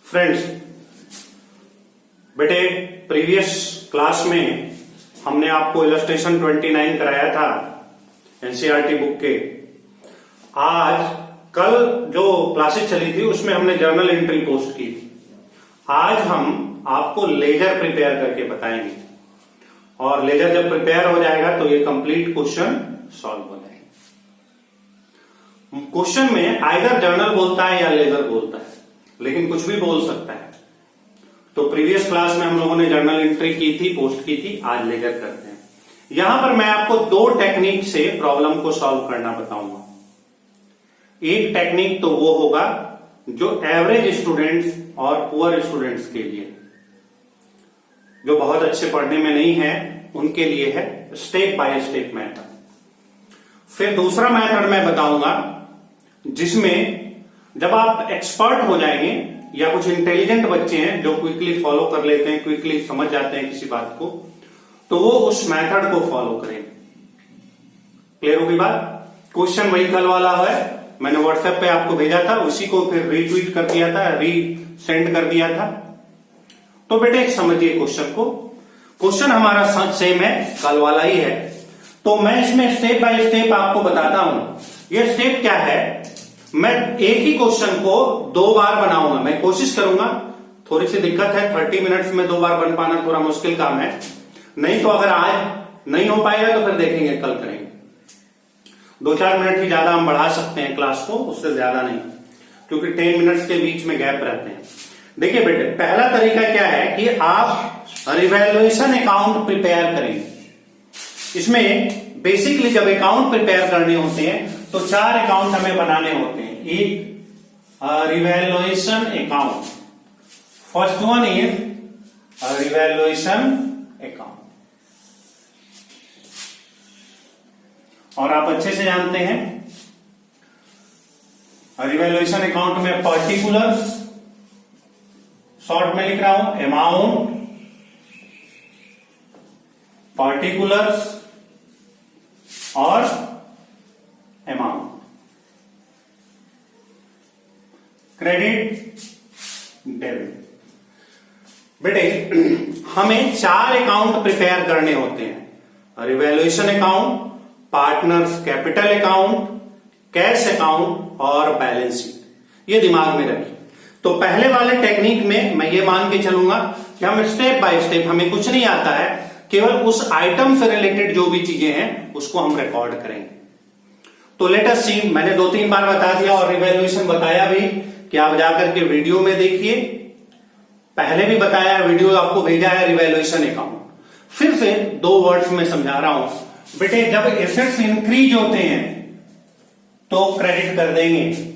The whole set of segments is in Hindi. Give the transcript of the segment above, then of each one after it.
फ्रेंड्स, बेटे प्रीवियस क्लास में हमने आपको इलस्ट्रेशन 29 कराया था एनसीईआरटी बुक के। आज कल जो क्लासेस चली थी उसमें हमने जर्नल एंट्री पोस्ट की थी। आज हम आपको लेजर प्रिपेयर करके बताएंगे और लेजर जब प्रिपेयर हो जाएगा तो ये कंप्लीट क्वेश्चन सॉल्व हो जाएगा। क्वेश्चन में आइदर जर्नल बोलता है या लेजर बोलता है, लेकिन कुछ भी बोल सकता है। तो प्रीवियस क्लास में हम लोगों ने जर्नल एंट्री की थी, पोस्ट की थी, आज लेजर करते हैं। यहां पर मैं आपको दो टेक्निक से प्रॉब्लम को सॉल्व करना बताऊंगा। एक टेक्निक तो वो होगा जो एवरेज स्टूडेंट्स और पुअर स्टूडेंट्स के लिए, जो बहुत अच्छे पढ़ने में नहीं है उनके लिए है, स्टेप बाय स्टेप मेथड। फिर दूसरा मेथड मैं बताऊंगा जिसमें जब आप एक्सपर्ट हो जाएंगे या कुछ इंटेलिजेंट बच्चे हैं जो क्विकली फॉलो कर लेते हैं, क्विकली समझ जाते हैं किसी बात को, तो वो उस मेथड को फॉलो करेंगे। क्लियर होगी बात? क्वेश्चन वही कल वाला है, मैंने व्हाट्सएप पे आपको भेजा था, उसी को फिर रीट्वीट कर दिया था, रीसेंड कर दिया था। तो बेटे समझिए क्वेश्चन को। क्वेश्चन हमारा सेम है, कल वाला ही है। तो मैं इसमें स्टेप बाय स्टेप आपको बताता हूं। ये स्टेप क्या है, मैं एक ही क्वेश्चन को दो बार बनाऊंगा। मैं कोशिश करूंगा, थोड़ी सी दिक्कत है, 30 मिनट्स में दो बार बन पाना थोड़ा मुश्किल काम है। नहीं तो अगर आज नहीं हो पाएगा तो फिर देखेंगे, कल करेंगे। 2-4 मिनट ही ज्यादा हम बढ़ा सकते हैं क्लास को, उससे ज्यादा नहीं, क्योंकि 10 मिनट्स के बीच में गैप रहते हैं। देखिए बेटे, पहला तरीका क्या है कि आप रिवैल्यूएशन अकाउंट प्रिपेयर करेंगे। इसमें बेसिकली जब अकाउंट प्रिपेयर करने होते हैं तो 4 अकाउंट हमें बनाने होते हैं। एक revaluation account, first one is revaluation account, और आप अच्छे से जानते हैं रिवैल्यूएशन अकाउंट में पर्टिकुलर्स, शॉर्ट में लिख रहा हूं अमाउंट, पर्टिकुलर्स और अमाउंट, क्रेडिट, डेबिट। बेटे हमें 4 अकाउंट प्रिपेयर करने होते हैं, revaluation account, partners capital account, cash account और बैलेंस शीट। ये दिमाग में रखिए। तो पहले वाले टेक्निक में मैं ये मान के चलूंगा कि हम स्टेप बाय स्टेप, हमें कुछ नहीं आता है, केवल उस आइटम से रिलेटेड जो भी चीजें हैं उसको हम रिकॉर्ड करेंगे। तो लेट अस सी, मैंने 2-3 बार बता दिया और रिवैल्यूएशन बताया भी कि आप जाकर के वीडियो में देखिए। पहले भी बताया, वीडियो आपको भेजा है रिवैल्यूएशन अकाउंट। फिर से 2 वर्ड्स में समझा रहा हूं। बेटे जब एसेट्स इंक्रीज होते हैं तो क्रेडिट कर देंगे,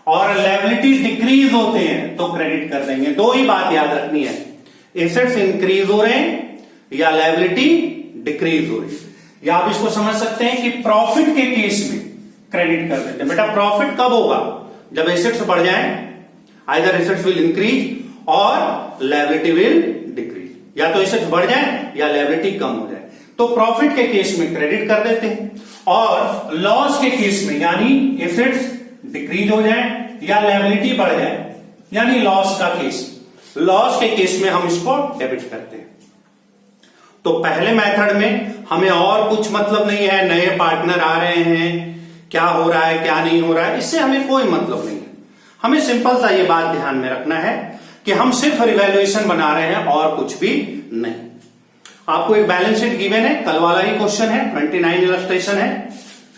और लायबिलिटीज डिक्रीज होते हैं तो क्रेडिट कर देंगे। 2 ही बात याद रखनी है, एसेट्स इंक्रीज हो रहे हैं या लायबिलिटी डिक्रीज हो रही है। या आप इसको समझ सकते हैं कि प्रॉफिट के केस में क्रेडिट कर देते हैं। बेटा प्रॉफिट कब होगा? जब एसेट्स बढ़ जाएं, आइदर एसेट्स विल इंक्रीज और लायबिलिटी विल डिक्रीज। या तो एसेट्स बढ़ जाएं या लायबिलिटी कम हो जाए, तो प्रॉफिट के केस में क्रेडिट कर देते हैं। और लॉस के केस में, यानी एसेट्स डिक्रीज हो जाए या लायबिलिटी बढ़ जाए, यानी लॉस का केस, लॉस के केस में हम इसको डेबिट करते हैं। तो पहले मेथड में हमें और कुछ मतलब नहीं है, नए पार्टनर आ रहे हैं, क्या हो रहा है क्या नहीं हो रहा है, इससे हमें कोई मतलब नहीं है। हमें सिंपल सा ये बात ध्यान में रखना है कि हम सिर्फ रिवैल्यूएशन बना रहे हैं और कुछ भी नहीं। आपको एक बैलेंस शीट गिवन है, कल वाला ही क्वेश्चन है, 29 इलस्ट्रेशन है,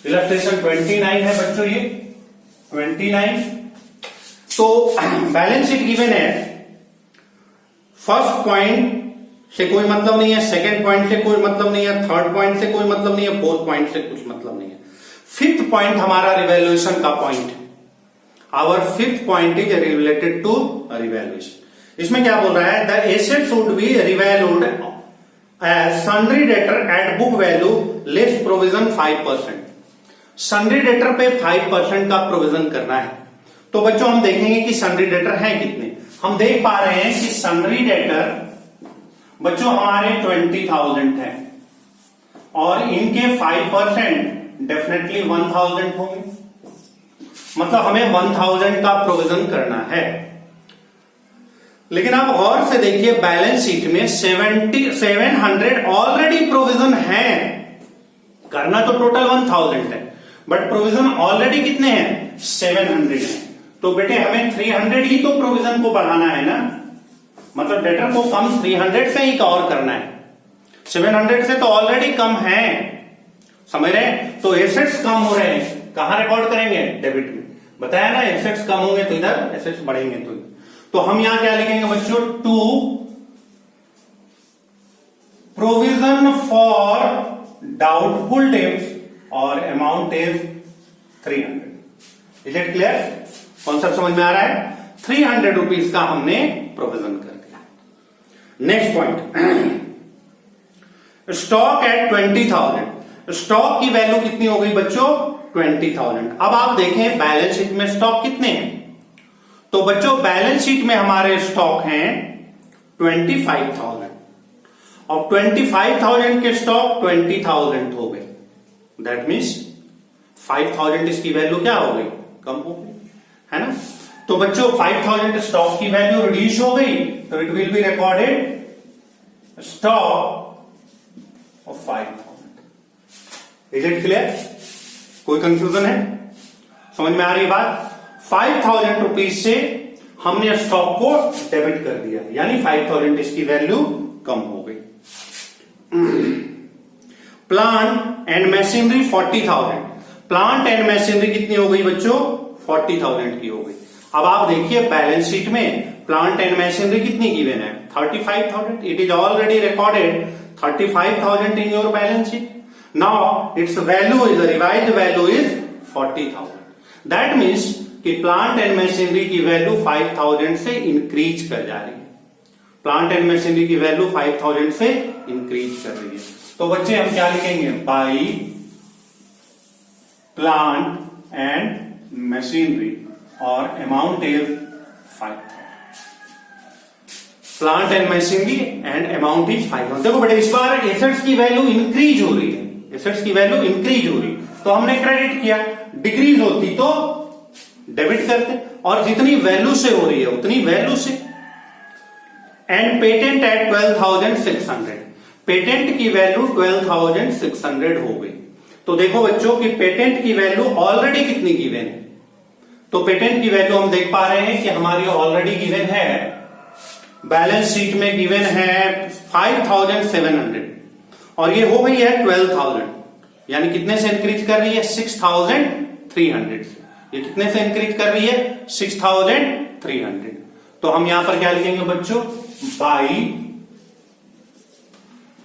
इलस्ट्रेशन 29 है बच्चों, ये 29। तो बैलेंस शीट गिवन है, फर्स्ट पॉइंट से कोई मतलब नहीं है, सेकंड पॉइंट से कोई मतलब नहीं है, थर्ड पॉइंट से कोई मतलब नहीं है, फोर्थ पॉइंट से कुछ मतलब नहीं है। 5th पॉइंट हमारा रिवैल्यूएशन का पॉइंट है। Our 5th point is related to revaluation. इसमें क्या बोल रहा है, the assets would be revalued as sundry debtor at book value less provision 5%। Sundry debtor पे 5% का प्रोविजन करना है। तो बच्चों हम देखेंगे कि सन्ड्री डेटर है कितने। हम देख पा रहे हैं कि सन्ड्री डेटर बच्चों हमारे 20,000 है और इनके 5% डेफिनेटली 1,000 होंगे। मतलब हमें 1000 का प्रोविजन करना है। लेकिन आप गौर से देखिए बैलेंस शीट में 700 ऑलरेडी प्रोविजन है, करना तो टोटल 1000 है, बट प्रोविजन ऑलरेडी कितने हैं 700 है। तो बेटे हमें 300 ही तो प्रोविजन को बढ़ाना है ना, मतलब डेटर को कम 300 से ही और करना है, 700 से तो ऑलरेडी कम है, समझ रहे हैं। तो एसेट्स कम हो रहे हैं, कहां रिकॉर्ड करेंगे डेबिट में, बताया ना एसेट्स कम होंगे तो इधर, एसेट्स बढ़ेंगे तो इधर। तो हम यहां क्या लिखेंगे बच्चों, to provision for doubtful debts और amount is 300। Is it clear, concept समझ में आ रहा है। 300 रुपीज का हमने प्रोविजन कर दिया। Next point, stock at 20,000। Stock की वैल्यू कितनी हो गई बच्चों 20,000। अब आप देखें बैलेंस शीट में स्टॉक कितने हैं, तो बच्चों बैलेंस शीट में हमारे स्टॉक हैं 25,000 और 25,000 के स्टॉक 20,000 हो गए, दैट मीन्स 5,000 इसकी वैल्यू क्या हो गई, कम हो गई, है ना। तो बच्चों 5,000 स्टॉक की वैल्यू रिड्यूस हो गई, तो it will be recorded stock of 5,000। Is it clear, कोई कंफ्यूजन है, समझ में आ रही बात। 5,000 रुपीज से हमने स्टॉक को डेबिट कर दिया, यानी 5,000 इसकी वैल्यू कम हो गई। Plant and machinery 40,000। Plant and machinery कितनी हो गई बच्चों 40,000 की हो गई। अब आप देखिए बैलेंस शीट में प्लांट एंड मशीनरी कितनी गिवन है 35,000। It is already recorded 35,000 in your balance sheet. Now its value is, the revised value is 40,000. That means कि प्लांट एंड मशीनरी की वैल्यू 5,000 से इंक्रीज कर जा रही है, प्लांट एंड मशीनरी की वैल्यू 5,000 से इंक्रीज कर रही है। तो बच्चे हम क्या लिखेंगे, बाई प्लांट एंड मशीनरी और amount is 5,000। Plant and machinery and amount is 5,000। देखो बेटे इस बार एसेट्स की वैल्यू इंक्रीज हो रही है, एसेट्स की वैल्यू इंक्रीज हो रही, तो हमने क्रेडिट किया, डिक्रीज होती तो डेबिट करते, और जितनी वैल्यू से हो रही है उतनी वैल्यू से। And patent at 12,600। पेटेंट की वैल्यू 12,600 हो गई। तो देखो बच्चों कि पेटेंट की वैल्यू ऑलरेडी कितनी गिवन है, तो पेटेंट की वैल्यू हम देख पा रहे हैं कि हमारी ऑलरेडी गिवन है, बैलेंस शीट में गिवन है 5,700 और ये हो गई है 12,000, यानी कितने से इंक्रीज कर रही है 6,300 से। ये कितने से इंक्रीज कर रही है 6,300। तो हम यहां पर क्या लिखेंगे बच्चों, बाई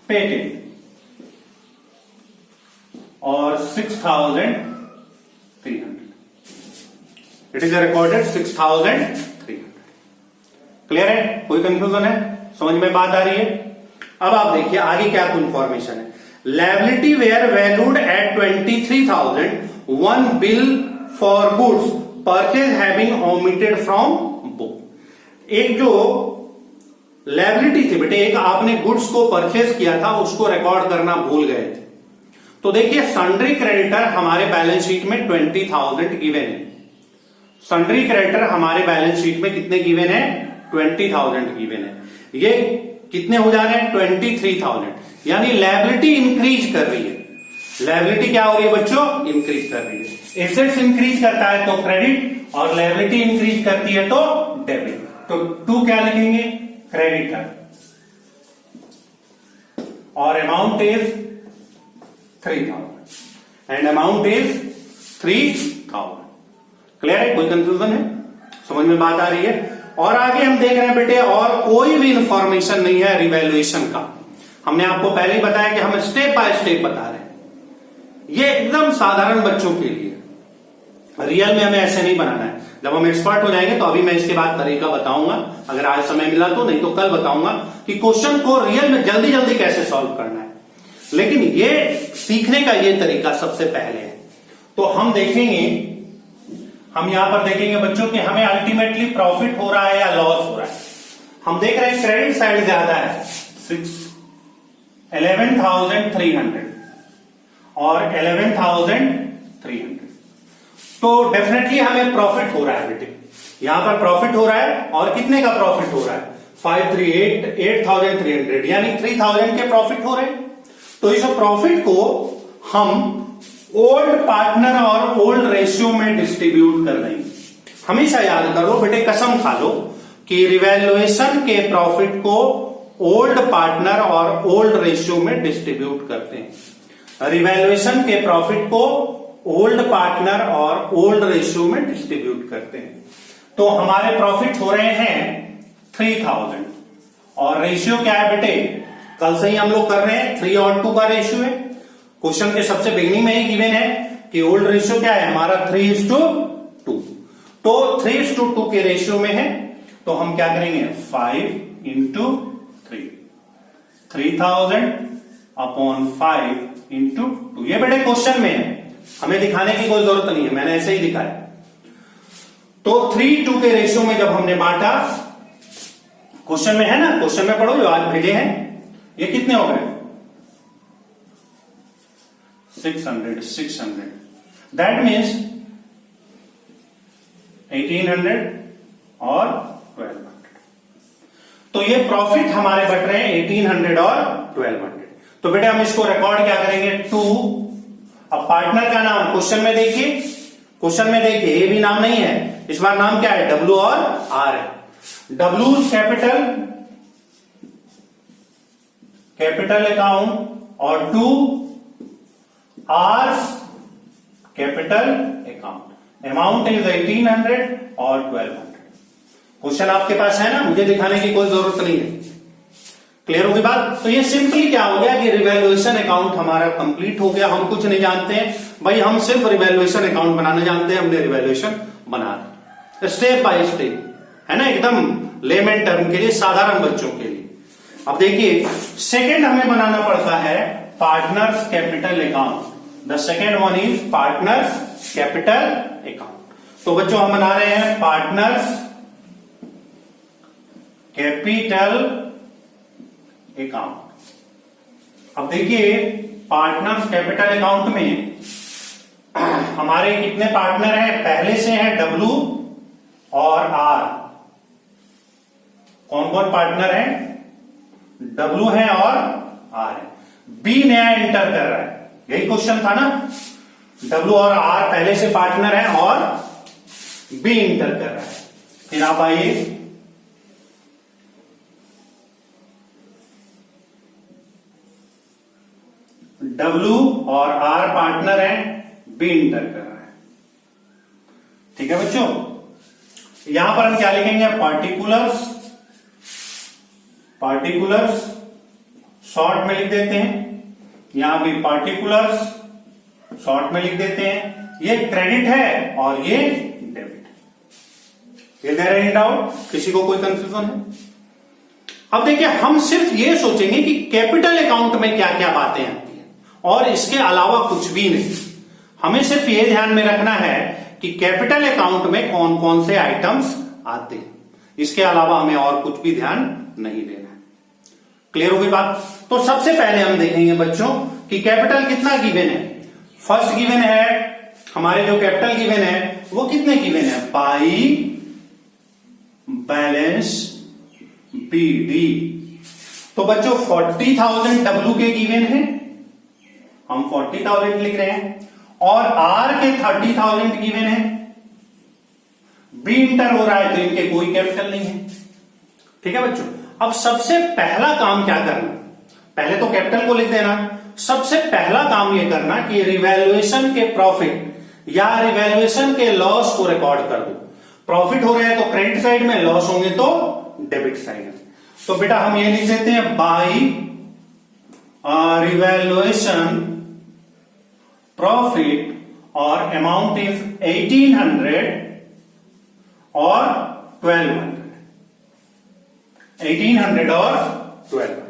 पेटेंट और 6,300। It is recorded 6,300। क्लियर है, कोई कंफ्यूजन है, समझ में बात आ रही है। अब आप देखिए आगे क्या इंफॉर्मेशन है। Liability were valued at 23,000 one bill for goods purchase having omitted from book. एक जो लायबिलिटी थी बेटे, एक आपने गुड्स को परचेज किया था उसको रिकॉर्ड करना भूल गए थे। तो देखिए सन्ड्री क्रेडिटर हमारे बैलेंस शीट में 20,000 गिवन है। सन्ड्री क्रेडिटर हमारे बैलेंस शीट में कितने गिवन है 20,000 गिवन है। ये कितने हो जा रहे हैं 23,000, यानी लायबिलिटी इंक्रीज कर रही है। लायबिलिटी क्या हो रही है बच्चों, इंक्रीज कर रही है। एसेट्स इंक्रीज करता है तो क्रेडिट और लायबिलिटी इंक्रीज करती है तो डेबिट। तो टू क्या लिखेंगे क्रेडिटर और amount is 3,000 and amount is 3,000। Clear है, कोई कंफ्यूजन है, समझ में बात आ रही है। और आगे हम देख रहे हैं बेटे और कोई भी इंफॉर्मेशन नहीं है रिवैल्यूएशन का। हमने आपको पहले ही बताया कि हम स्टेप बाय स्टेप बता रहे हैं, ये एकदम साधारण बच्चों के लिए, रियल में हमें ऐसे नहीं बनाना है। जब हम एक्सपर्ट हो जाएंगे तो अभी मैं इसके बाद तरीका बताऊंगा, अगर आज समय मिला तो, नहीं तो कल बताऊंगा कि क्वेश्चन को रियल में जल्दी जल्दी कैसे सॉल्व करना है। लेकिन ये सीखने का ये तरीका सबसे पहले है। तो हम देखेंगे, हम यहां पर देखेंगे बच्चों कि हमें अल्टीमेटली प्रॉफिट हो रहा है या लॉस हो रहा है। हम देख रहे हैं क्रेडिट साइड ज्यादा है 11,300 और 11,300, तो डेफिनेटली हमें प्रॉफिट हो रहा है बेटे। यहां पर प्रॉफिट हो रहा है और कितने का प्रॉफिट हो रहा है 8,300 यानी 3,000 के प्रॉफिट हो रहे हैं। तो इस प्रॉफिट को हम ओल्ड पार्टनर और ओल्ड रेशियो में डिस्ट्रीब्यूट कर रहे हैं। हमेशा याद करो बेटे, कसम खा लो कि रिवैल्यूएशन के प्रॉफिट को ओल्ड पार्टनर और ओल्ड रेशियो में डिस्ट्रीब्यूट करते हैं। रिवैल्यूएशन के प्रॉफिट को ओल्ड पार्टनर और ओल्ड रेशियो में डिस्ट्रीब्यूट करते हैं। तो हमारे प्रॉफिट हो रहे हैं 3,000 और रेशियो क्या है बेटे, कल से ही हम लोग कर रहे हैं 3 और 2 का रेशियो है। क्वेश्चन के सबसे बिगिनिंग में ही गिवन है कि ओल्ड रेशियो क्या है हमारा 3:2। तो 3:2 के रेशियो में है, तो हम क्या करेंगे 5 into 3, 3,000 upon 5 into 2। ये बेटे क्वेश्चन में है, हमें दिखाने की कोई जरूरत नहीं है, मैंने ऐसे ही दिखाया। तो 3:2 के रेशियो में जब हमने बांटा, क्वेश्चन में है ना, क्वेश्चन में पढ़ो जो आज भेजे हैं, ये कितने हो गए 600। दैट मीन्स 1800 और 1200। तो ये प्रॉफिट हमारे बट रहे हैं 1800 और 1200। तो बेटे हम इसको रिकॉर्ड क्या करेंगे 2। अब पार्टनर का नाम क्वेश्चन में देखिए, क्वेश्चन में देखिए ये भी नाम नहीं है, इस बार नाम क्या है W और R है। W कैपिटल अकाउंट और 2 R capital account. Amount is 1800 और 1200। क्वेश्चन आपके पास है ना, मुझे दिखाने की कोई जरूरत नहीं है। क्लियर होगी बात। तो ये सिंपली क्या हो गया कि रिवैल्यूएशन अकाउंट हमारा कंप्लीट हो गया। हम कुछ नहीं जानते हैं भाई, हम सिर्फ रिवैल्यूएशन अकाउंट बनाना जानते हैं, हमने रिवैल्यूएशन बना दिया स्टेप बाय स्टेप, है ना, एकदम लेमन टर्म के लिए, साधारण बच्चों के लिए। अब देखिए सेकेंड हमें बनाना पड़ता है partners capital account. The second one is partners capital account. तो बच्चों हम बना रहे हैं पार्टनर्स कैपिटल अकाउंट। अब देखिए पार्टनर्स कैपिटल अकाउंट में हमारे कितने पार्टनर हैं, पहले से हैं W और R। कौन कौन पार्टनर हैं, W है और R है। B नया एंटर कर रहा है, यही क्वेश्चन था ना, W और R पहले से पार्टनर है और B इंटर कर रहा है। फिर आप आइए W और R पार्टनर है, B इंटर कर रहा है। ठीक है बच्चों, यहां पर हम क्या लिखेंगे पार्टिकुलर्स, पार्टिकुलर्स शॉर्ट में लिख देते हैं, यहां भी पार्टिकुलर्स शॉर्ट में लिख देते हैं। ये क्रेडिट है और ये डेबिट। ये दे रहे हैं डाउट, किसी को कोई कंफ्यूजन है? अब देखिए हम सिर्फ ये सोचेंगे कि कैपिटल अकाउंट में क्या क्या बातें आती हैं और इसके अलावा कुछ भी नहीं। हमें सिर्फ ये ध्यान में रखना है कि कैपिटल अकाउंट में कौन कौन से आइटम्स आते हैं, इसके अलावा हमें और कुछ भी ध्यान नहीं देना है। क्लियर होगी बात। तो सबसे पहले हम देखेंगे बच्चों कि कैपिटल कितना गिवन है। फर्स्ट गिवन है हमारे, जो कैपिटल गिवन है वो कितने गिवन है, बाई बैलेंस BD। तो बच्चों 40,000 W के गिवन है, हम 40,000 लिख रहे हैं, और R के 30,000 गिवन है। B इंटर हो रहा है तो इनके कोई कैपिटल नहीं है। ठीक है बच्चों, अब सबसे पहला काम क्या करना, पहले तो कैपिटल को लिख देना। सबसे पहला काम ये करना कि रिवैल्यूएशन के प्रॉफिट या रिवैल्यूएशन के लॉस को रिकॉर्ड कर दो। प्रॉफिट हो रहे हैं तो क्रेडिट साइड में, लॉस होंगे तो डेबिट साइड में। तो बेटा हम ये लिख देते हैं बाई रिवैल्यूएशन प्रॉफिट और अमाउंट इज 1800 और 1200। 1800 और 1200।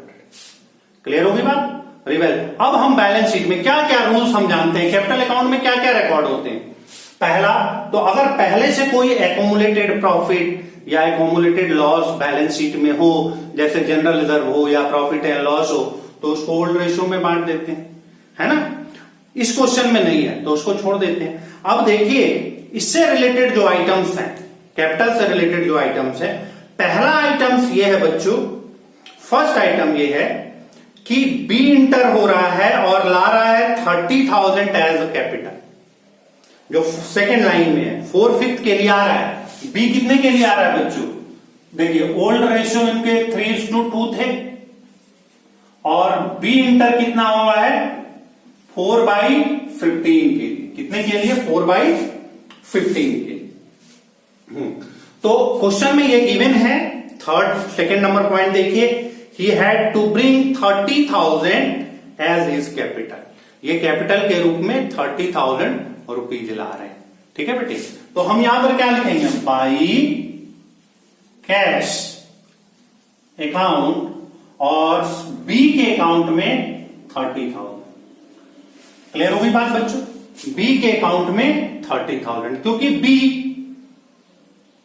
क्लियर होगी बात। रिवेल। अब हम बैलेंस शीट में क्या क्या रूल्स हम जानते हैं, कैपिटल अकाउंट में क्या क्या रिकॉर्ड होते हैं। पहला तो अगर पहले से कोई एक्यूमुलेटेड प्रॉफिट या एक्यूमुलेटेड लॉस बैलेंस शीट में हो, जैसे जनरल रिजर्व हो या प्रॉफिट एंड लॉस हो, तो उसको ओल्ड रेशियो में बांट देते हैं, है ना। इस क्वेश्चन में नहीं है तो उसको छोड़ देते हैं। अब देखिए इससे रिलेटेड जो आइटम्स हैं, कैपिटल से रिलेटेड जो आइटम्स है, पहला आइटम्स ये है बच्चों, फर्स्ट आइटम ये है कि बी इंटर हो रहा है और ला रहा है 30,000 एज अ कैपिटल। जो सेकेंड लाइन में है 4/5 के लिए आ रहा है। बी कितने के लिए आ रहा है बच्चों? देखिए ओल्ड रेशियो इनके 3:2 थे और बी इंटर कितना हुआ है 4/15 के लिए। कितने के लिए? 4/15 के लिए। तो क्वेश्चन में ये गिवन है। सेकेंड नंबर पॉइंट देखिए, he had to bring 30,000 as his capital. ये कैपिटल के रूप में 30,000 रुपीज ला रहे हैं। ठीक है बेटे, तो हम यहां पर क्या लिखेंगे? बाई कैश अकाउंट और बी के अकाउंट में 30,000। क्लियर होगी बात बच्चों? बी के अकाउंट में 30,000, क्योंकि बी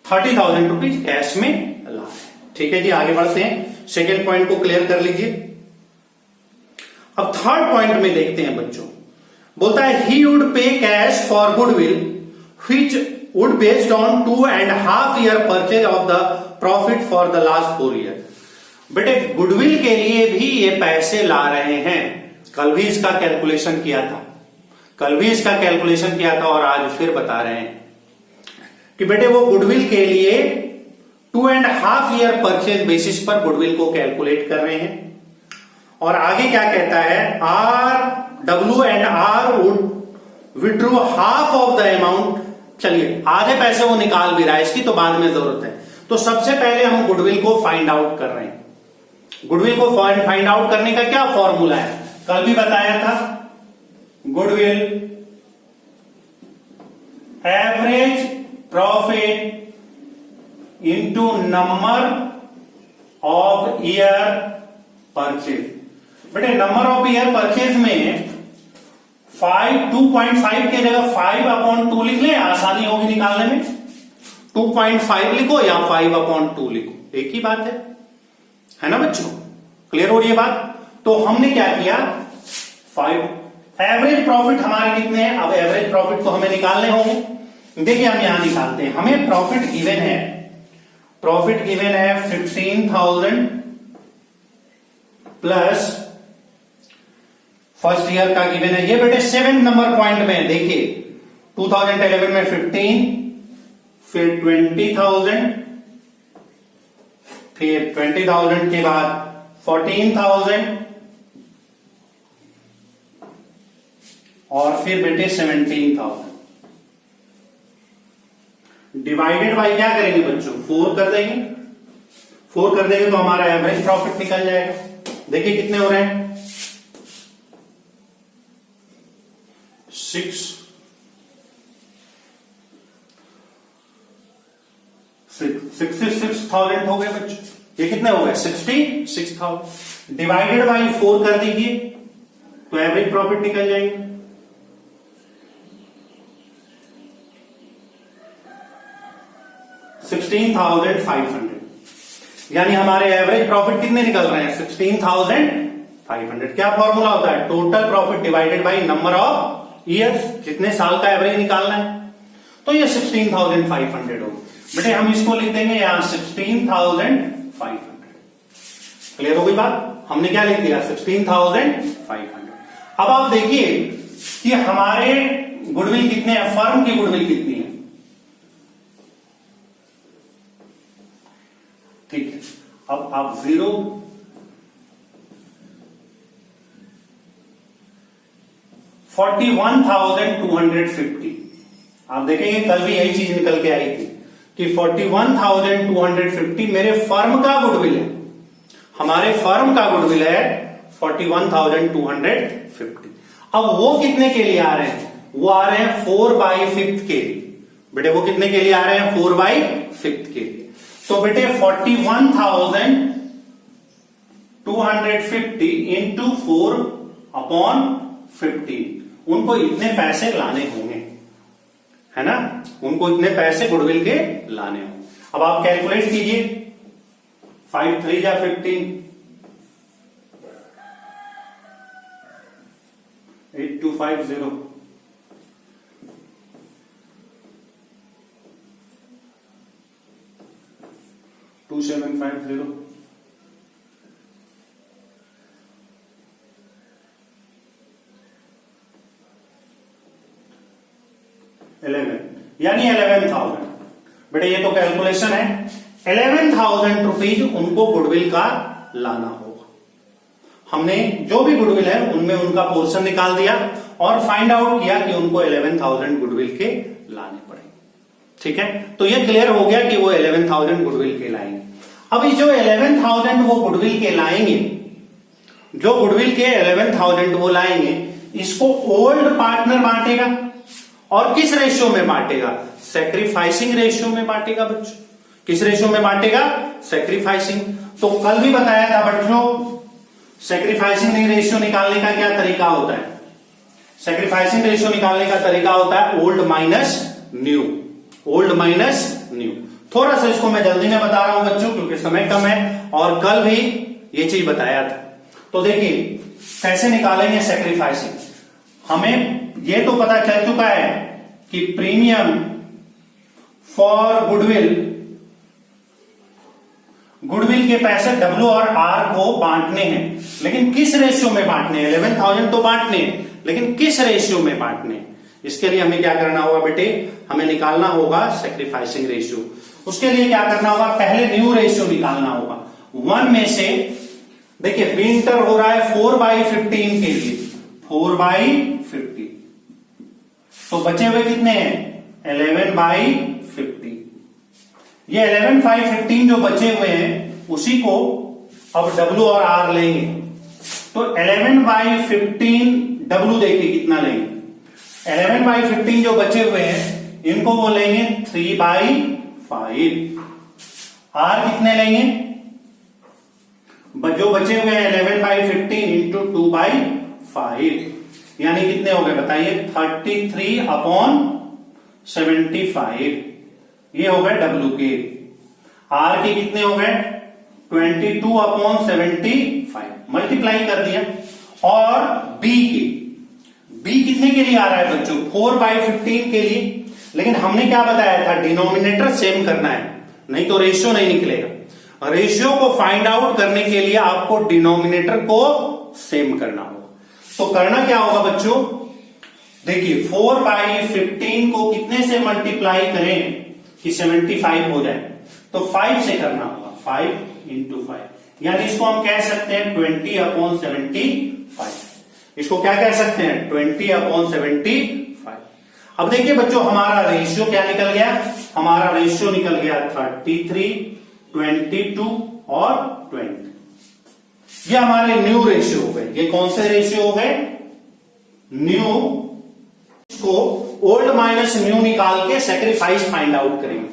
30,000 रुपीज कैश में ला है। ठीक है जी, आगे बढ़ते हैं। सेकेंड पॉइंट को क्लियर कर लीजिए। अब थर्ड पॉइंट में देखते हैं बच्चों। बोलता है ही वुड पे cash for goodwill which would based on 2.5 year purchase of the profit for the last 4 year। बेटे गुडविल के लिए भी ये पैसे ला रहे हैं। कल भी इसका कैलकुलेशन किया था और आज फिर बता रहे हैं कि बेटे वो गुडविल के लिए 2.5 year परचेज बेसिस पर गुडविल को कैलकुलेट कर रहे हैं। और आगे क्या कहता है? W and R would withdraw half of the amount। चलिए आधे पैसे वो निकाल भी रहा है, इसकी तो बाद में जरूरत है। तो सबसे पहले हम गुडविल को फाइंड आउट कर रहे हैं। गुडविल को फाइंड आउट करने का क्या फॉर्मूला है? कल भी बताया था। Goodwill average profit into number of year purchase. बेटे नंबर ऑफ ईयर परचेज में 2.5 के जगह 5/2 लिख ले, आसानी होगी निकालने में। 2.5 लिखो या 5/2 लिखो, एक ही बात है ना बच्चों? क्लियर हो रही है बात? तो हमने क्या किया, 5 एवरेज प्रॉफिट हमारे कितने हैं? अब एवरेज प्रॉफिट तो हमें निकालने होंगे। देखिए हम यहां निकालते हैं। हमें प्रॉफिट गिवन है 15,000 प्लस फर्स्ट ईयर का गिवन है। ये बेटे 7 नंबर पॉइंट में देखिए 2011 में 15, फिर 20,000, फिर 20,000 के बाद 14,000 और फिर बेटे 17,000। डिवाइडेड बाय क्या करेंगे बच्चों? 4 कर देंगे। 4 कर देंगे तो हमारा एवरेज प्रॉफिट निकल जाएगा। देखिए कितने हो रहे हैं? 66,000 हो गए बच्चों। ये कितने हो गए? 66,000 डिवाइडेड बाई 4 कर दीजिए तो एवरेज प्रॉफिट निकल जाएगी। $16,500, यानी हमारे एवरेज प्रॉफिट कितने निकल रहे हैं? 16,500। क्या फॉर्मूला होता है? Total profit divided by number of years. कितने साल का एवरेज निकालना है? तो ये 16,500 होगा। बेटे हम इसको लिख देंगे यहां 16,500। क्लियर हो गई बात? हमने क्या लिख दिया? 16,500। अब आप देखिए कि हमारे गुडविल कितने हैं, फर्म की गुडविल कितनी है। ठीक है, अब आप 0 41,250। आप देखेंगे कल भी यही चीज निकल के आई थी कि 41,250 मेरे फर्म का गुडविल है। हमारे फर्म का गुडविल है 41,250। अब वो कितने के लिए आ रहे हैं? वो आ रहे हैं 4/5 के लिए। बेटे वो कितने के लिए आ रहे हैं? 4/5 के लिए। तो बेटे 41,250 इंटू 4/15, उनको इतने पैसे लाने होंगे, है ना? उनको इतने पैसे गुडविल के लाने होंगे। अब आप कैलकुलेट कीजिए। 5 3 या 15, 8250, 2750 11 यानी 11,000। बेटा ये तो कैलकुलेशन है। 11,000 रुपीज उनको गुडविल का लाना होगा। हमने जो भी गुडविल है उनमें उनका पोर्शन निकाल दिया और फाइंड आउट किया कि उनको 11,000 गुडविल के लाने पड़ेंगे। ठीक है, तो ये क्लियर हो गया कि वो 11,000 गुडविल के लाएंगे। अभी जो 11,000 वो गुडविल के लाएंगे, जो गुडविल के 11,000 वो लाएंगे, इसको ओल्ड पार्टनर बांटेगा और किस रेशियो में बांटेगा? सैक्रिफाइसिंग रेशियो में बांटेगा बच्चों। किस रेशियो में बांटेगा? सैक्रिफाइसिंग। तो कल भी बताया था बच्चों, सैक्रिफाइसिंग रेशियो निकालने का क्या तरीका होता है? सैक्रिफाइसिंग रेशियो निकालने का तरीका होता है old minus new. Old minus new. थोड़ा सा इसको मैं जल्दी में बता रहा हूं बच्चों क्योंकि समय कम है और कल भी ये चीज बताया था। तो देखिए कैसे निकालेंगे सैक्रिफाइसिंग। हमें ये तो पता चल चुका है कि प्रीमियम फॉर गुडविल, गुडविल के पैसे डब्ल्यू और आर को बांटने हैं, लेकिन किस रेशियो में बांटने हैं? 11,000 तो बांटने हैं, लेकिन किस रेशियो में बांटने हैं? इसके लिए हमें क्या करना होगा बेटे? हमें निकालना होगा सैक्रिफाइसिंग रेशियो। उसके लिए क्या करना होगा? पहले न्यू रेशियो निकालना होगा। 1 में से देखिए विंटर हो रहा है 4/15 के लिए, 4/50, तो बचे हुए कितने हैं? 11/50। ये 11/15 जो बचे हुए हैं उसी को अब डब्ल्यू और आर लेंगे। तो 11/15 डब्ल्यू देखिए कितना लेंगे? 11/15 जो बचे हुए हैं इनको वो लेंगे 3/5। आर कितने लेंगे? जो बचे हुए हैं 11/15 इंटू 2/5 यानी कितने हो गए बताइए? 33/75। ये हो गए डब्ल्यू के। आर के कितने हो गए? 22/75 मल्टीप्लाई कर दिया। और बी के, बी कितने के लिए आ रहा है बच्चों? 4/15 के लिए। लेकिन हमने क्या बताया था? डिनोमिनेटर सेम करना है, नहीं तो रेशियो नहीं निकलेगा। रेशियो को फाइंड आउट करने के लिए आपको डिनोमिनेटर को सेम करना होगा। तो करना क्या होगा बच्चों? देखिए 4/15 को कितने से मल्टीप्लाई करें कि 75 हो जाए? तो 5 से करना होगा। 5 इंटू 5 यानी इसको हम कह सकते हैं 20/75। इसको क्या कह सकते हैं? 20/75। अब देखिए बच्चों हमारा रेशियो क्या निकल गया? हमारा रेशियो निकल गया 33, 22 और 20। ये हमारे न्यू रेशियो हो गए। ये कौन से रेशियो हो गए? न्यू। इसको ओल्ड माइनस न्यू निकाल के सैक्रिफाइस फाइंड आउट करेंगे।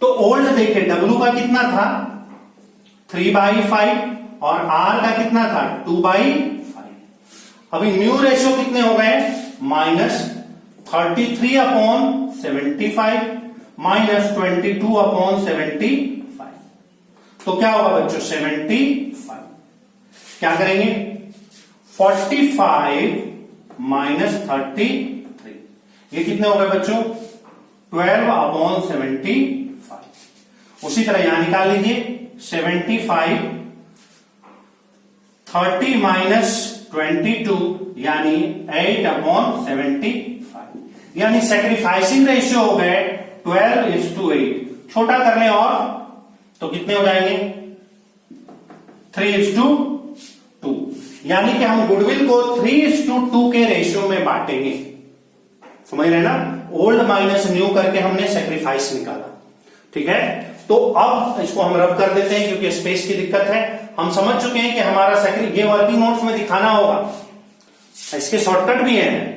तो ओल्ड देखिए डब्ल्यू का कितना था? 3/5 और आर का कितना था? 2/5। अभी न्यू रेशियो कितने हो गए? -33/75 -22/75। तो क्या होगा बच्चों? 75। क्या करेंगे? 45 -33 ये कितने हो गए बच्चों? 12/75। उसी तरह यहां निकाल लीजिए 75 30 -22 यानी 8/75 यानी सैक्रिफाइसिंग रेशियो हो गए 12:8। छोटा कर लें और तो कितने हो जाएंगे? 3:2 यानी कि हम गुडविल को 3:2 के रेशियो में बांटेंगे। समझ रहे ना? ओल्ड माइनस न्यू करके हमने सैक्रिफाइस निकाला। ठीक है, तो अब इसको हम रब कर देते हैं क्योंकि स्पेस की दिक्कत है। हम समझ चुके हैं कि हमारा ये वर्किंग नोट्स में दिखाना होगा। इसके शॉर्टकट भी हैं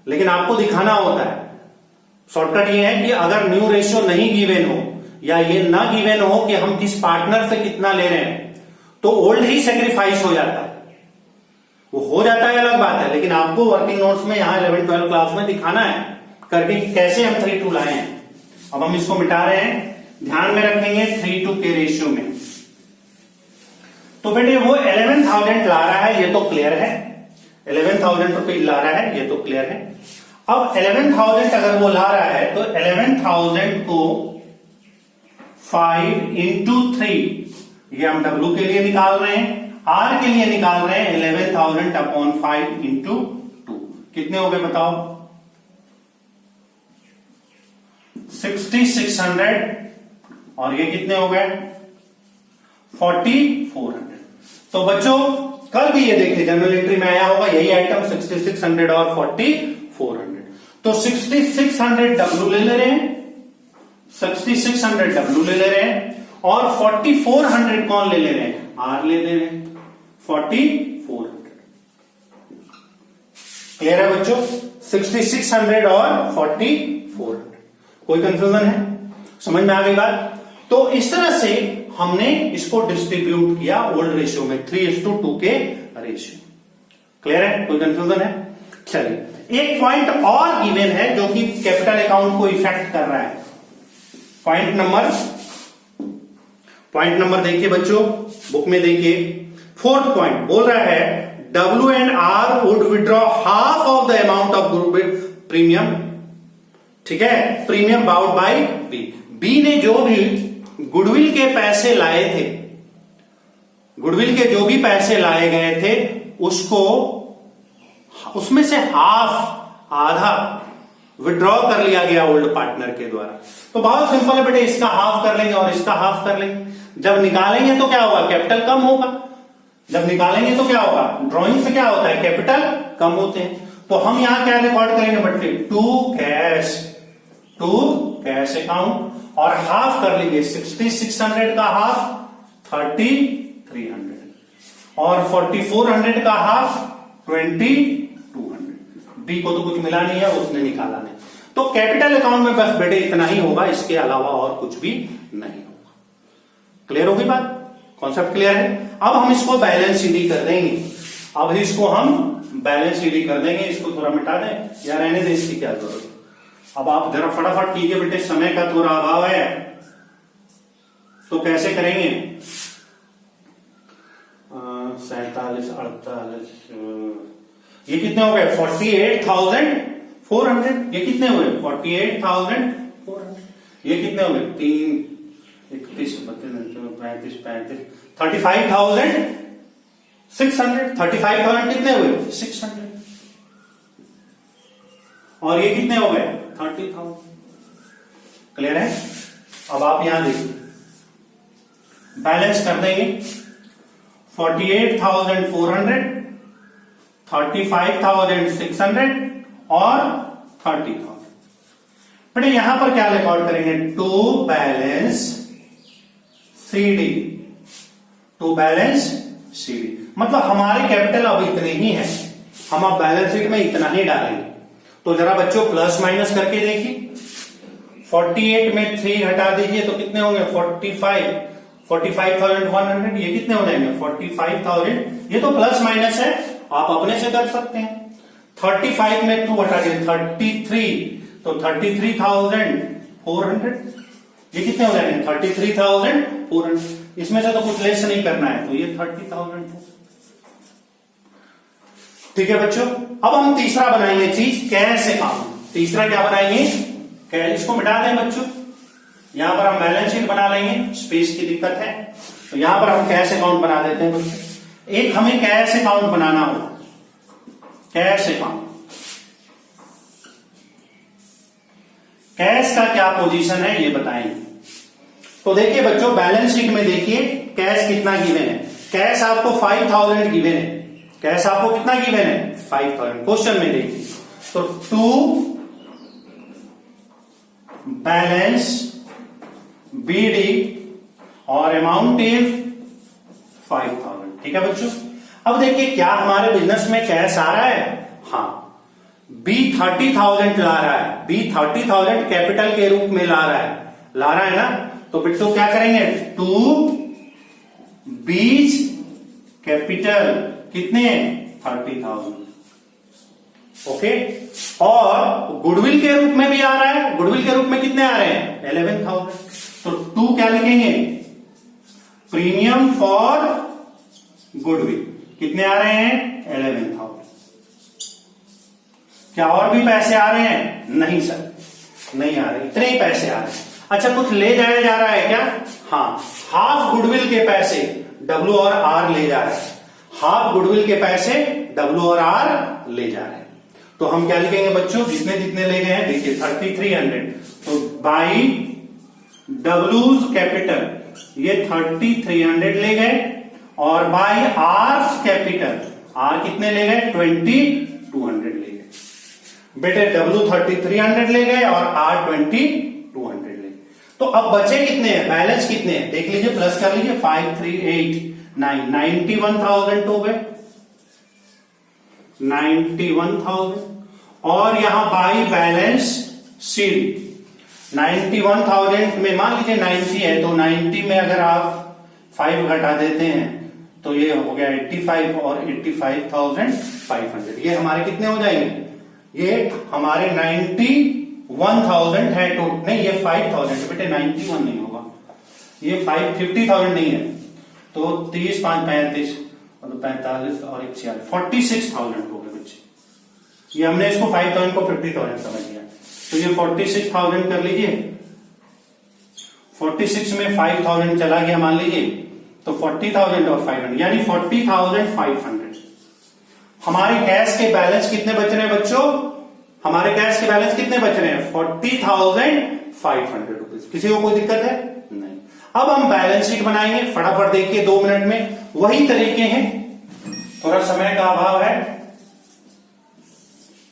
लेकिन आपको दिखाना होता है। शॉर्टकट ये है कि अगर न्यू रेशियो नहीं गिवन हो या ये ना गिवन हो कि हम किस पार्टनर से कितना ले रहे हैं तो ओल्ड ही सैक्रिफाइस हो जाता है। वो हो जाता है अलग बात है, लेकिन आपको वर्किंग नोट्स में यहां 11-12 क्लास में दिखाना है करके कैसे हम 3:2 लाए हैं। अब हम इसको मिटा रहे हैं, ध्यान में रखेंगे 3:2 के रेशियो में। तो बेटे वो 11,000 ला रहा है, ये तो क्लियर है। 11,000 रुपए ला रहा है, ये तो क्लियर है। अब 11,000 अगर वो ला रहा है तो 11,000 को 5 इंटू 3, ये हम W के लिए निकाल रहे हैं, R के लिए निकाल रहे हैं 11,000 अपॉन 5 इंटू 2, कितने हो गए बताओ? 6600, और ये कितने हो गए? 4400। तो बच्चों कल भी ये देखिए जनरल एंट्री में आया होगा यही आइटम 6600 और 4400। तो 6600 W ले रहे हैं, 6600 W ले रहे हैं, और 4400 कौन ले रहे हैं? R ले रहे हैं 4400। क्लियर है बच्चों? 6600 और 4400। कोई कंफ्यूजन है? समझ में आ गई बात? तो इस तरह से हमने इसको डिस्ट्रीब्यूट किया ओल्ड रेशियो में, 3:2 के रेशियो। क्लियर है? कोई कंफ्यूजन है? चलिए एक पॉइंट और गिवन है जो कि कैपिटल अकाउंट को इफेक्ट कर रहा है। पॉइंट नंबर देखिए बच्चों, बुक में देखिए, 4th पॉइंट बोल रहा है W and R would withdraw half of the amount of premium, ठीक है, premium bowed by B. B ने जो भी गुडविल के पैसे लाए थे, गुडविल के जो भी पैसे लाए गए थे उसको, उसमें से हाफ, आधा विड्रॉ कर लिया गया ओल्ड पार्टनर के द्वारा। तो बहुत सिंपल है बेटे, इसका हाफ कर लेंगे और इसका हाफ कर लेंगे। जब निकालेंगे तो क्या होगा? कैपिटल कम होगा। जब निकालेंगे तो क्या होगा? ड्राइंग से क्या होता है? कैपिटल कम होते हैं। तो हम यहां क्या रिकॉर्ड करेंगे बच्चे? टू कैश अकाउंट, और हाफ कर लेंगे 6600 का हाफ 3300, और 4400 का हाफ 2200। बी को तो कुछ मिला नहीं है, उसने निकाला नहीं। तो कैपिटल अकाउंट में बस बेटे इतना ही होगा, इसके अलावा और कुछ भी नहीं होगा। क्लियर होगी बात? कॉन्सेप्ट क्लियर है? अब हम इसको बैलेंस शीट कर देंगे। अब इसको हम बैलेंस शीट कर देंगे। इसको थोड़ा मिटा दें या रहने दें, इसकी क्या जरूरत है? अब आप जरा फटाफट कीजिए बेटे, समय का थोड़ा अभाव है। तो कैसे करेंगे? 47, 48, ये कितने हो गए? 48,400। ये कितने हुए? 48,400। ये कितने हो गए? 3, 31, 32, 35, 35,600। 35,000 कितने हुए? 600। और ये कितने हो गए? 30,000। क्लियर है? अब आप यहां देखिए, बैलेंस कर देंगे। 48,400, 35,600 और 30,000। बेटे यहां पर क्या रिकॉर्ड करेंगे? To balance c d. मतलब हमारे कैपिटल अब इतने ही है, हम अब बैलेंस शीट में इतना ही डालेंगे। तो जरा बच्चों प्लस माइनस करके देखिए। 48 में 3 हटा दीजिए तो कितने होंगे? 45,100। ये कितने हो जाएंगे? 45,000। ये तो प्लस माइनस है, आप अपने से कर सकते हैं। 35 में 2 हटा दीजिए, 33, तो 33,400। ये कितने हो जाएंगे? 33,400। इसमें से तो कुछ लेस नहीं करना है, तो ये 30,000। ठीक है बच्चों, अब हम तीसरा बनाएंगे चीज, कैश अकाउंट। तीसरा क्या बनाएंगे? इसको मिटा दें बच्चों, यहां पर हम बैलेंस शीट बना लेंगे, स्पेस की दिक्कत है। तो यहां पर हम कैश अकाउंट बना देते हैं बच्चों। एक हमें कैश अकाउंट बनाना होगा। कैश अकाउंट, कैश का क्या पोजीशन है ये बताएंगे। तो देखिए बच्चों, बैलेंस शीट में देखिए कैश कितना गिवन है। कैश आपको 5,000 गिवन है। कैश आपको कितना गिवन है? 5,000। क्वेश्चन में देखिए, तो टू बैलेंस बीडी और अमाउंट इज 5,000। ठीक है बच्चों, अब देखिए क्या हमारे बिजनेस में कैश आ रहा है? हाँ, बी 30,000 ला रहा है। बी 30,000 कैपिटल के रूप में ला रहा है ना। तो बिट्टू क्या करेंगे? टू बीज कैपिटल कितने? 30,000। ओके, और गुडविल के रूप में भी आ रहा है। गुडविल के रूप में कितने आ रहे हैं? 11,000। तो टू क्या लिखेंगे? प्रीमियम फॉर गुडविल कितने आ रहे हैं? 11,000। क्या और भी पैसे आ रहे हैं? नहीं सर, नहीं आ रहे, इतने ही पैसे आ रहे हैं। अच्छा, कुछ ले जाया जा रहा है क्या? हाँ, हाफ गुडविल के पैसे W और R ले जा रहे हैं। हाफ गुडविल के पैसे W और R ले जा रहे हैं। तो हम क्या लिखेंगे बच्चों? जितने जितने ले गए हैं, देखिए 3300, तो बाई W's कैपिटल ये 3300 ले गए, और बाई R's कैपिटल R कितने ले गए? 2200 ले गए। बेटे W 3300 ले गए और R 2200 ले गए। तो अब बचे कितने हैं? बैलेंस कितने हैं? देख लीजिए, प्लस कर लीजिए। 5389, 91,000 हो गए, 91,000। और यहां बाई बैलेंस शीट 91,000 में मान लीजिए 90 है, तो 90 में अगर आप 5 घटा देते हैं तो ये हो गया 85, और 85,500 ये हमारे कितने हो जाएंगे? ये हमारे 91,000 है तो नहीं, ये 5,000 बेटे, 91 नहीं होगा, ये 50,000 नहीं है, तो 30, 5, 35 और 45 और 46, 46,000 हो गए बच्चे। ये हमने इसको 5,000 को 50,000 समझ लिया, तो ये 46,000 कर लीजिए। 46 में 5,000 चला गया मान लीजिए, तो 40,000 और 500 यानी 40,500। हमारे कैश के बैलेंस कितने बच रहे हैं बच्चों? हमारे कैश के बैलेंस कितने बच रहे हैं? 40,500 रुपीज। किसी को कोई दिक्कत है? नहीं। अब हम बैलेंस शीट बनाएंगे, फटाफट देखिए 2 मिनट में। वही तरीके हैं, थोड़ा समय का अभाव है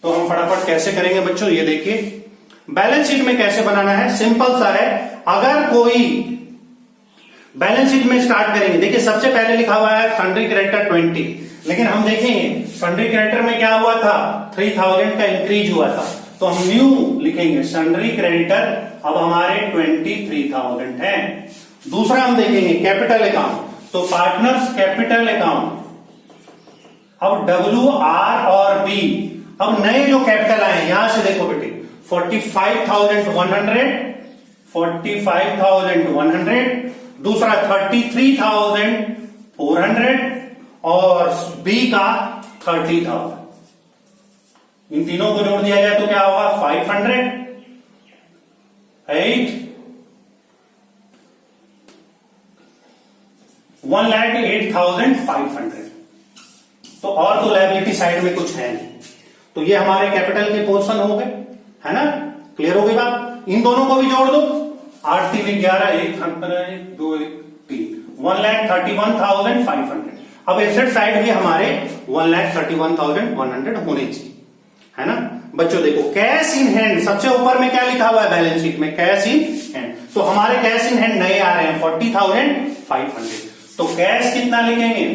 तो हम फटाफट कैसे करेंगे बच्चों, ये देखिए। बैलेंस शीट में कैसे बनाना है? सिंपल सा है। अगर कोई बैलेंस शीट में स्टार्ट करेंगे, देखिए सबसे पहले लिखा हुआ है सन्ड्री क्रेडिटर 20, लेकिन हम देखेंगे सन्ड्री क्रेडिटर में क्या हुआ था? 3,000 का इंक्रीज हुआ था, तो हम न्यू लिखेंगे सन्ड्री क्रेडिटर। अब हमारे 23,000 है। दूसरा हम देखेंगे कैपिटल अकाउंट, तो पार्टनर्स कैपिटल अकाउंट। अब W, R और B, अब नए जो कैपिटल आए यहां से देखो बेटे, 45,100, 45,100, दूसरा 33,400 और B का 30,000। इन तीनों को जोड़ दिया जाए तो क्या होगा? 500, 8, 1,08,500। तो और तो लायबिलिटी साइड में कुछ है नहीं, तो ये हमारे कैपिटल के पोर्शन हो गए, है ना? क्लियर हो गई बात? इन दोनों को भी जोड़ दो, 8 3 11, 1 2 3, 1,31,500। अब एसेट साइड भी हमारे 1,31,100 होने चाहिए, है ना बच्चों? देखो कैश इन हैंड सबसे ऊपर में क्या लिखा हुआ है बैलेंस शीट में? Cash in hand. तो हमारे कैश इन हैंड नए आ रहे हैं 40,500, तो कैश कितना लिखेंगे?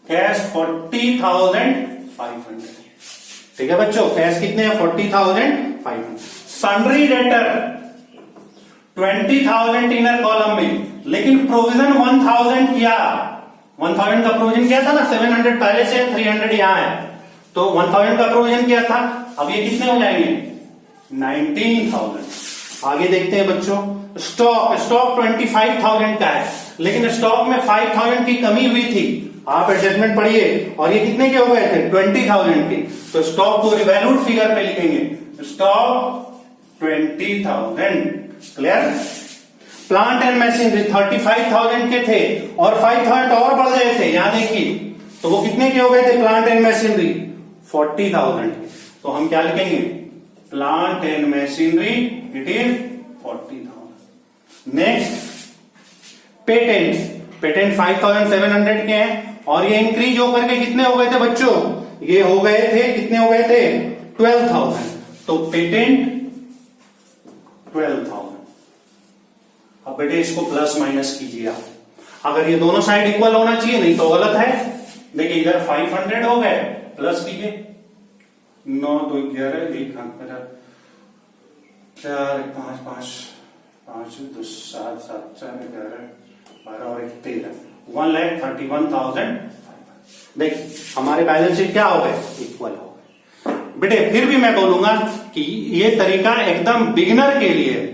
कैश 40,500। ठीक है बच्चों, कैश कितने हैं? 40,500। सन्ड्री डेटर 20,000 इनर कॉलम में, लेकिन प्रोविजन 1,000 किया। 1,000 का प्रोविजन किया था ना, 700 पहले से 300 यहां है, तो 1,000 का प्रोविजन किया था। अब ये कितने हो जाएंगे? 19,000। आगे देखते हैं बच्चों। स्टॉक 25,000 का है, लेकिन स्टॉक में 5,000 की कमी हुई थी, आप एडजस्टमेंट पढ़िए, और ये कितने के हो गए थे? 20,000 के। तो स्टॉक को रिवैल्यूड फिगर पे लिखेंगे, stock 20,000। Clear? Plant and machinery 35,000 के थे और 5,000 और बढ़ गए थे, यहां देखिए, तो वो कितने के हो गए थे? Plant and machinery 40,000। तो हम क्या लिखेंगे? Plant and machinery it is 40,000। Next patent, patent 5,700 के हैं, और ये इंक्रीज होकर के कितने हो गए थे बच्चों? ये हो गए थे, कितने हो गए थे? 12,000। तो पेटेंट 12,000। अब बेटे इसको प्लस माइनस कीजिए आप, अगर ये दोनों साइड इक्वल होना चाहिए, नहीं तो गलत है। देखिए इधर 500 हो गए, प्लस कीजिए 9 2 11 1 4 5 5 5 2 7 7 4 11 12 और 13, 1,31,000। देखिए हमारे बैलेंस शीट क्या हो गए? इक्वल हो गए। बेटे फिर भी मैं बोलूंगा कि ये तरीका एकदम बिगिनर के लिए,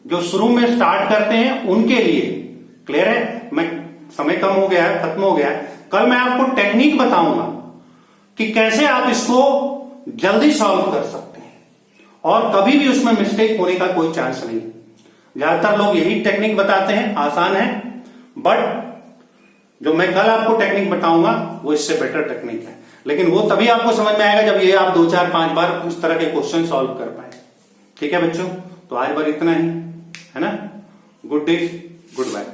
जो शुरू में स्टार्ट करते हैं उनके लिए। क्लियर है? मैं समय कम हो गया है, खत्म हो गया है। कल मैं आपको टेक्निक बताऊंगा कि कैसे आप इसको जल्दी सॉल्व कर सकते हैं, और कभी भी उसमें मिस्टेक होने का कोई चांस नहीं। ज्यादातर लोग यही टेक्निक बताते हैं, आसान है, बट जो मैं कल आपको टेक्निक बताऊंगा वो इससे बेटर टेक्निक है। लेकिन वो तभी आपको समझ में आएगा जब ये आप 2 4 5 बार उस तरह के क्वेश्चन सॉल्व कर पाए। ठीक है बच्चों, तो आज बार इतना ही है ना। Good day, good bye.